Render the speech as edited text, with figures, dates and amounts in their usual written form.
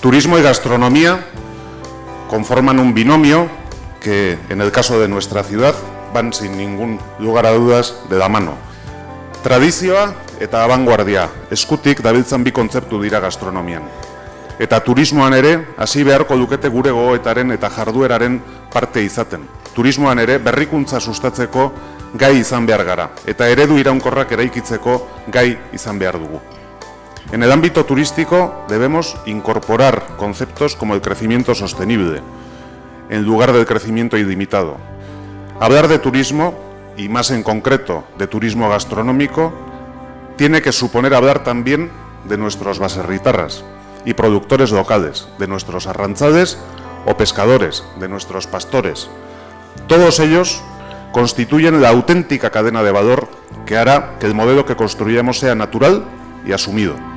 Turismo y gastronomía conforman un binomio que, en el caso de nuestra ciudad, van sin ningún lugar a dudas de la mano. Tradizioa eta abanguardia, eskutik dabiltzan bi kontzeptu dira gastronomian. Eta turismoan ere, hasi beharko lukete gure gogoetaren eta jardueraren parte izaten. Turismoan ere, berrikuntza sustatzeko gai izan behar gara, eta eredu iraunkorrak eraikitzeko gai izan behar dugu. En el ámbito turístico debemos incorporar conceptos como el crecimiento sostenible, en lugar del crecimiento ilimitado. Hablar de turismo, y más en concreto de turismo gastronómico, tiene que suponer hablar también de nuestros baserritarras y productores locales, de nuestros arrantzales o pescadores, de nuestros pastores. Todos ellos constituyen la auténtica cadena de valor que hará que el modelo que construyamos sea natural y asumido.